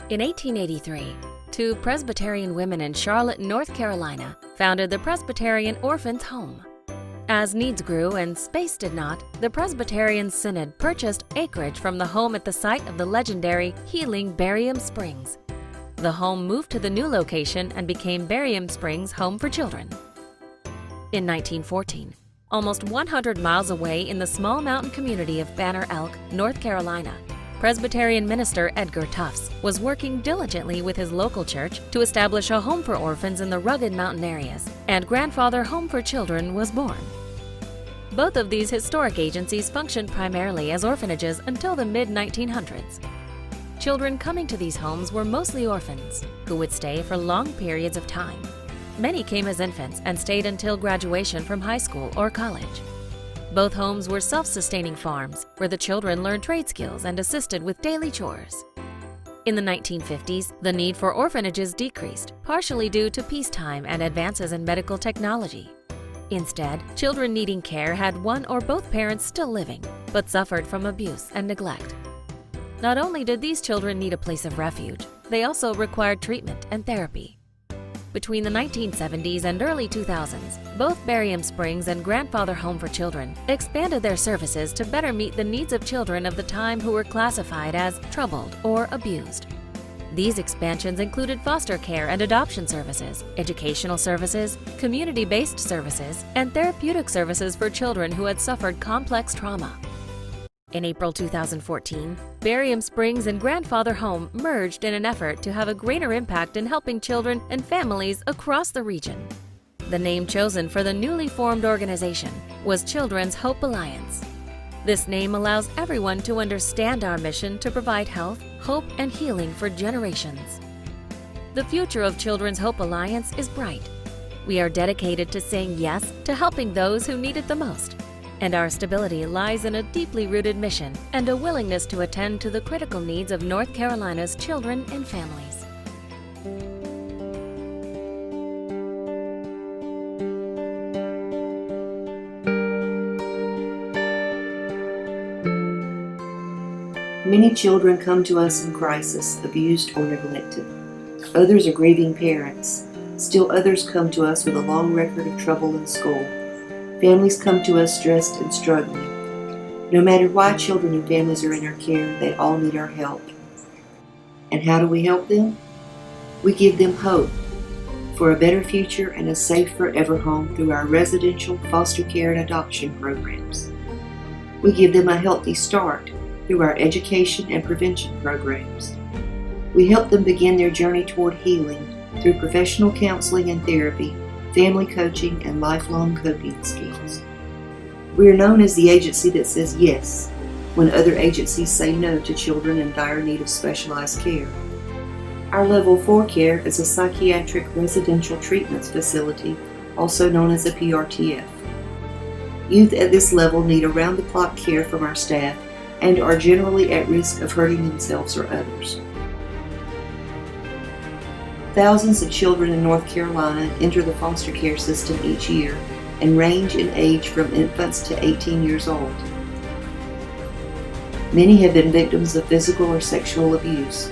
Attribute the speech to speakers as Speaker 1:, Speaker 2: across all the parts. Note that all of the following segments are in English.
Speaker 1: In 1883, two Presbyterian women in Charlotte, North Carolina, founded the Presbyterian Orphans' Home. As needs grew and space did not, the Presbyterian Synod purchased acreage from the home at the site of the legendary Healing Barium Springs. The home moved to the new location and became Barium Springs Home for Children. In 1914, almost 100 miles away in the small mountain community of Banner Elk, North Carolina, Presbyterian minister Edgar Tufts was working diligently with his local church to establish a home for orphans in the rugged mountain areas, and Grandfather Home for Children was born. Both of these historic agencies functioned primarily as orphanages until the mid-1900s. Children coming to these homes were mostly orphans, who would stay for long periods of time. Many came as infants and stayed until graduation from high school or college. Both homes were self-sustaining farms where the children learned trade skills and assisted with daily chores. In the 1950s, the need for orphanages decreased, partially due to peacetime and advances in medical technology. Instead, children needing care had one or both parents still living, but suffered from abuse and neglect. Not only did these children need a place of refuge, they also required treatment and therapy. Between the 1970s and early 2000s, both Barium Springs and Grandfather Home for Children expanded their services to better meet the needs of children of the time who were classified as troubled or abused. These expansions included foster care and adoption services, educational services, community-based services, and therapeutic services for children who had suffered complex trauma. In April 2014, Barium Springs and Grandfather Home merged in an effort to have a greater impact in helping children and families across the region. The name chosen for the newly formed organization was Children's Hope Alliance. This name allows everyone to understand our mission to provide health, hope, and healing for generations. The future of Children's Hope Alliance is bright. We are dedicated to saying yes to helping those who need it the most. And our stability lies in a deeply rooted mission and a willingness to attend to the critical needs of North Carolina's children and families.
Speaker 2: Many children come to us in crisis, abused or neglected. Others are grieving parents. Still others come to us with a long record of trouble in school. Families come to us stressed and struggling. No matter why children and families are in our care, they all need our help. And how do we help them? We give them hope for a better future and a safe forever home through our residential foster care and adoption programs. We give them a healthy start through our education and prevention programs. We help them begin their journey toward healing through professional counseling and therapy, family coaching, and lifelong coping skills. We are known as the agency that says yes when other agencies say no to children in dire need of specialized care. Our Level 4 care is a psychiatric residential treatment facility, also known as a PRTF. Youth at this level need around-the-clock care from our staff and are generally at risk of hurting themselves or others. Thousands of children in North Carolina enter the foster care system each year and range in age from infants to 18 years old. Many have been victims of physical or sexual abuse.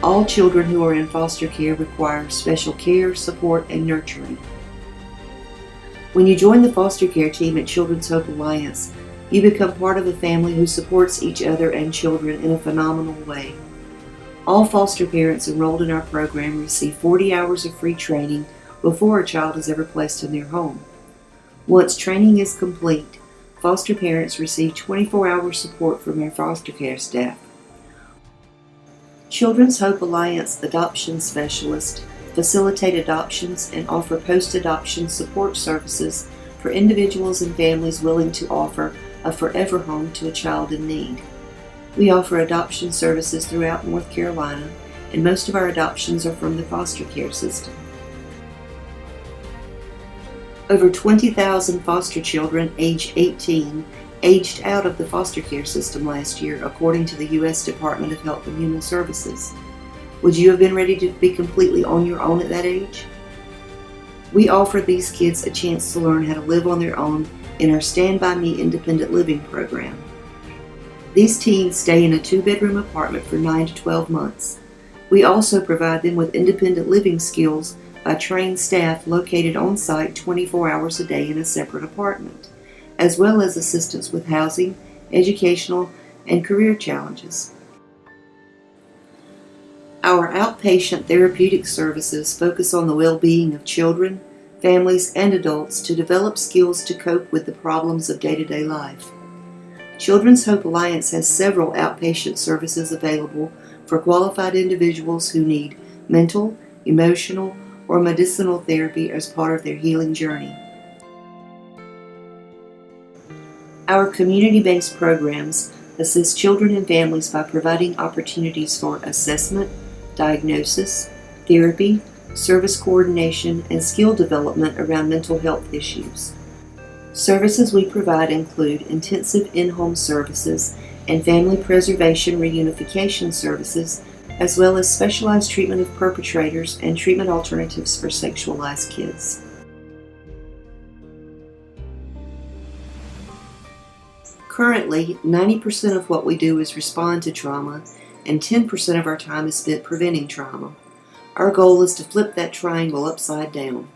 Speaker 2: All children who are in foster care require special care, support, and nurturing. When you join the foster care team at Children's Hope Alliance, you become part of a family who supports each other and children in a phenomenal way. All foster parents enrolled in our program receive 40 hours of free training before a child is ever placed in their home. Once training is complete, foster parents receive 24-hour support from our foster care staff. Children's Hope Alliance adoption specialists facilitate adoptions and offer post-adoption support services for individuals and families willing to offer a forever home to a child in need. We offer adoption services throughout North Carolina, and most of our adoptions are from the foster care system. Over 20,000 foster children age 18 aged out of the foster care system last year, according to the U.S. Department of Health and Human Services. Would you have been ready to be completely on your own at that age? We offer these kids a chance to learn how to live on their own in our Stand By Me independent living program. These teens stay in a 2-bedroom apartment for 9 to 12 months. We also provide them with independent living skills by trained staff located on site 24 hours a day in a separate apartment, as well as assistance with housing, educational, and career challenges. Our outpatient therapeutic services focus on the well-being of children, families, and adults to develop skills to cope with the problems of day-to-day life. Children's Hope Alliance has several outpatient services available for qualified individuals who need mental, emotional, or medicinal therapy as part of their healing journey. Our community-based programs assist children and families by providing opportunities for assessment, diagnosis, therapy, service coordination, and skill development around mental health issues. Services we provide include intensive in-home services and family preservation reunification services, as well as specialized treatment of perpetrators and treatment alternatives for sexualized kids. Currently, 90% of what we do is respond to trauma, and 10% of our time is spent preventing trauma. Our goal is to flip that triangle upside down.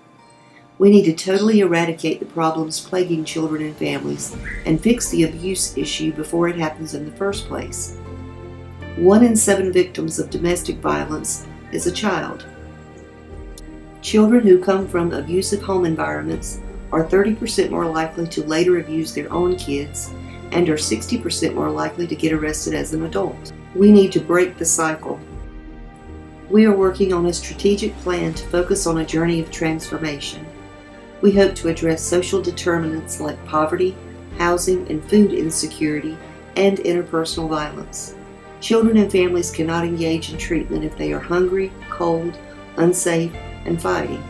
Speaker 2: We need to totally eradicate the problems plaguing children and families and fix the abuse issue before it happens in the first place. 1 in 7 victims of domestic violence is a child. Children who come from abusive home environments are 30% more likely to later abuse their own kids and are 60% more likely to get arrested as an adult. We need to break the cycle. We are working on a strategic plan to focus on a journey of transformation. We hope to address social determinants like poverty, housing, and food insecurity, and interpersonal violence. Children and families cannot engage in treatment if they are hungry, cold, unsafe, and fighting.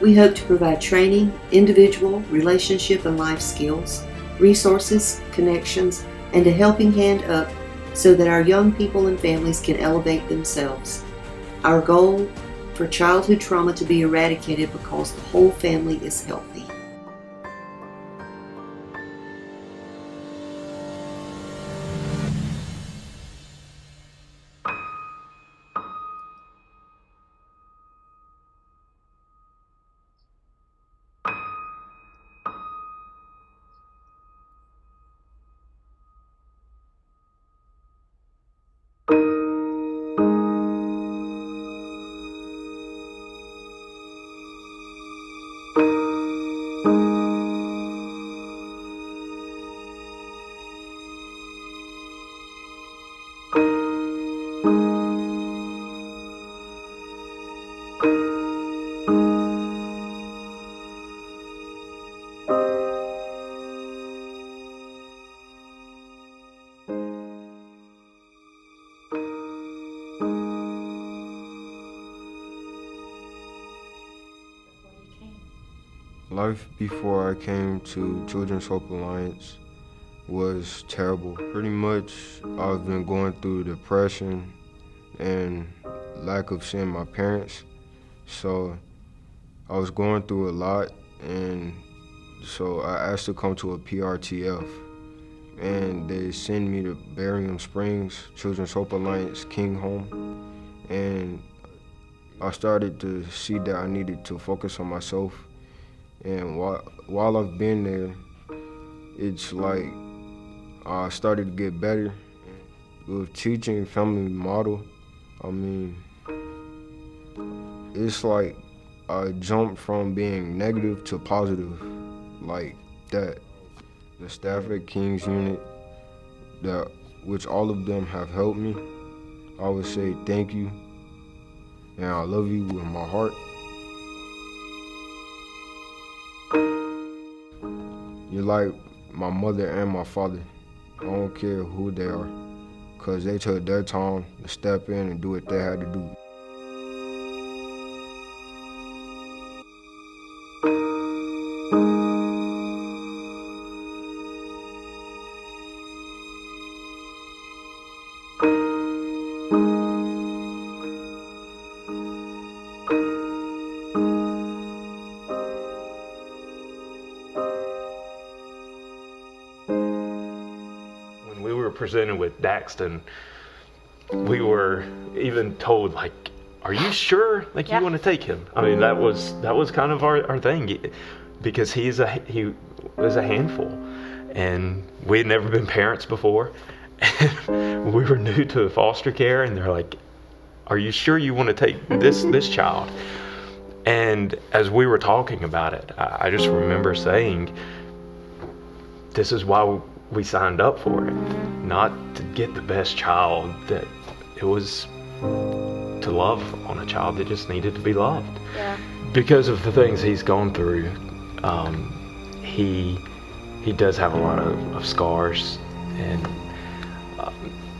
Speaker 2: We hope to provide training, individual, relationship, and life skills, resources, connections, and a helping hand up so that our young people and families can elevate themselves. Our goal for childhood trauma to be eradicated because the whole family is healthy.
Speaker 3: Life before I came to Children's Hope Alliance was terrible. Pretty much, I've been going through depression and lack of seeing my parents. So I was going through a lot, and so I asked to come to a PRTF, and they sent me to Barium Springs, Children's Hope Alliance King Home, and I started to see that I needed to focus on myself. And while I've been there, it's like I started to get better. With teaching family model, I mean, it's like I jumped from being negative to positive, like that. The staff at King's Unit, which all of them have helped me, I would say thank you, and I love you with my heart. You're like my mother and my father. I don't care who they are, because they took their time to step in and do what they had to do.
Speaker 4: presented with Daxton, we were even told, like, are you sure, like, you want to take him? I mean, that was kind of our thing, because he was a handful, and we had never been parents before, and we were new to foster care, and they're like, are you sure you want to take this child? And as we were talking about it, I just remember saying, this is why we signed up for it, not to get the best child, that it was to love on a child that just needed to be loved.
Speaker 5: Yeah.
Speaker 4: Because of the things he's gone through, he does have a lot of scars, and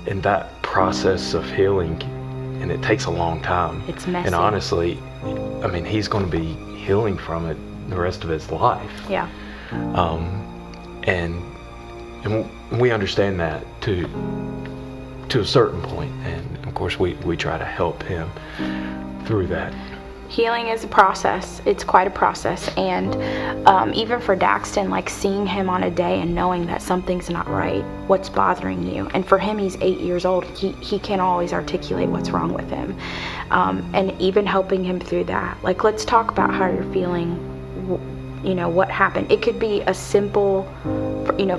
Speaker 4: in that process of healing, and it takes a long time.
Speaker 5: It's messy.
Speaker 4: And honestly, I mean, he's going to be healing from it the rest of his life.
Speaker 5: Yeah.
Speaker 4: And we understand that to a certain point, and of course we try to help him through that.
Speaker 5: Healing is a process. It's quite a process, and even for Daxton, like seeing him on a day and knowing that something's not right, what's bothering you, and for him, he's 8 years old. He can't always articulate what's wrong with him, and even helping him through that. Like, let's talk about how you're feeling. You know, what happened. It could be a simple,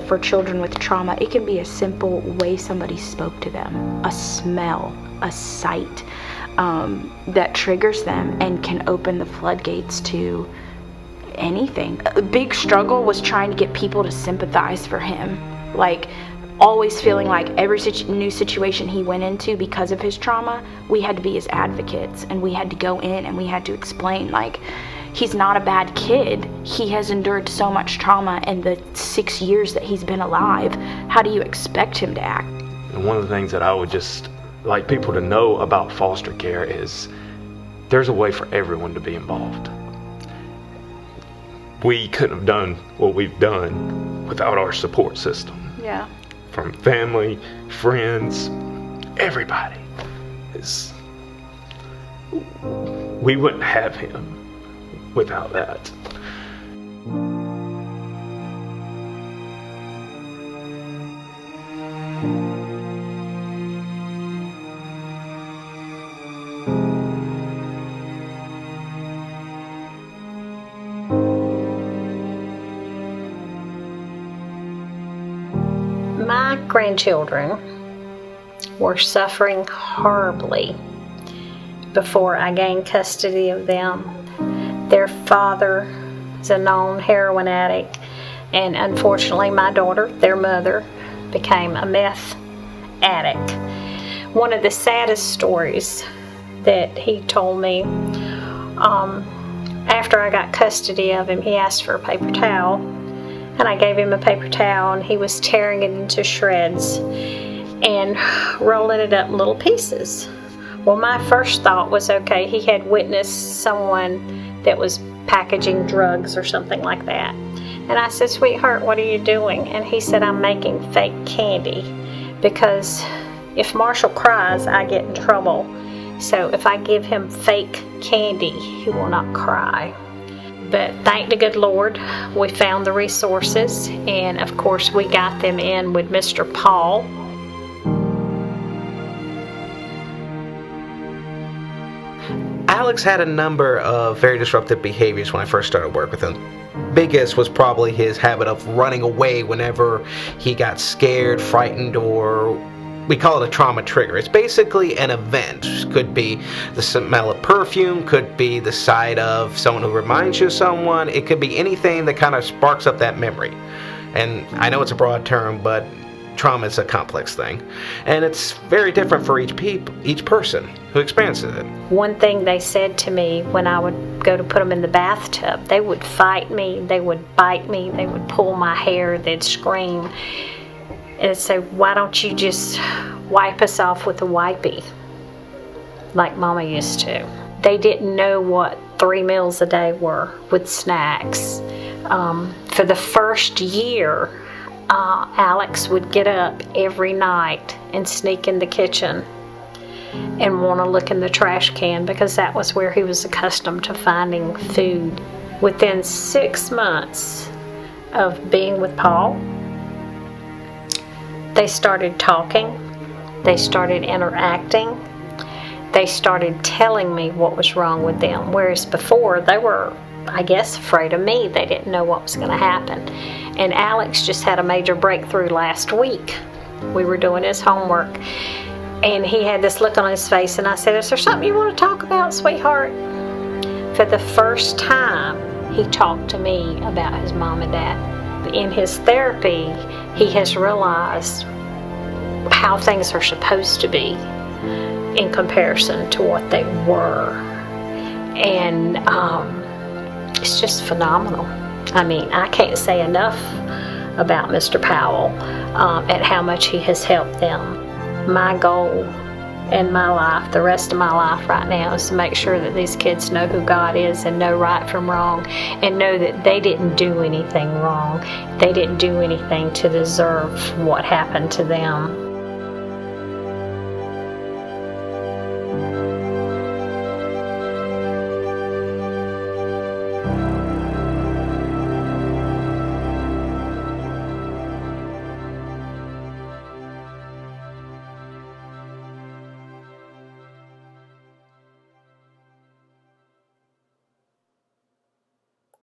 Speaker 5: for children with trauma, it can be a simple way somebody spoke to them, a smell, a sight, that triggers them and can open the floodgates to anything. A big struggle was trying to get people to sympathize for him, like always feeling like every new situation he went into because of his trauma, we had to be his advocates, and we had to go in and we had to explain, like, he's not a bad kid. He has endured so much trauma in the 6 years that he's been alive. How do you expect him to act?
Speaker 4: And one of the things that I would just like people to know about foster care is there's a way for everyone to be involved. We couldn't have done what we've done without our support system.
Speaker 5: Yeah.
Speaker 4: From family, friends, everybody. We wouldn't have him without that.
Speaker 6: My grandchildren were suffering horribly before I gained custody of them. Their father is a known heroin addict, and unfortunately my daughter, their mother, became a meth addict. One of the saddest stories that he told me, after I got custody of him, he asked for a paper towel, and I gave him a paper towel, and he was tearing it into shreds and rolling it up in little pieces. Well, my first thought was, okay, he had witnessed someone that was packaging drugs or something like that. And I said, sweetheart, what are you doing? And he said, I'm making fake candy, because if Marshall cries, I get in trouble. So if I give him fake candy, he will not cry. But thank the good Lord, we found the resources, and of course we got them in with Mr. Paul.
Speaker 7: Alex had a number of very disruptive behaviors when I first started work with him. Biggest was probably his habit of running away whenever he got scared, frightened, or we call it a trauma trigger. It's basically an event. Could be the smell of perfume, could be the sight of someone who reminds you of someone. It could be anything that kind of sparks up that memory. And I know it's a broad term, but trauma is a complex thing. And it's very different for each person who experiences it.
Speaker 6: One thing they said to me when I would go to put them in the bathtub, they would fight me, they would bite me, they would pull my hair, they'd scream. And say, why don't you just wipe us off with a wipey like Mama used to? They didn't know what 3 meals a day were with snacks. For the first year, Alex would get up every night and sneak in the kitchen and want to look in the trash can, because that was where he was accustomed to finding food. Within 6 months of being with Paul, They started talking. They started interacting. They started telling me what was wrong with them, whereas before they were, I guess, afraid of me. They didn't know what was going to happen. And Alex just had a major breakthrough last week. We were doing his homework, and he had this look on his face, and I said, "Is there something you want to talk about, sweetheart?" For the first time, he talked to me about his mom and dad. In his therapy, he has realized how things are supposed to be in comparison to what they were. And it's just phenomenal. I mean, I can't say enough about Mr. Powell at how much he has helped them. My goal in my life, the rest of my life right now, is to make sure that these kids know who God is and know right from wrong, and know that they didn't do anything wrong. They didn't do anything to deserve what happened to them.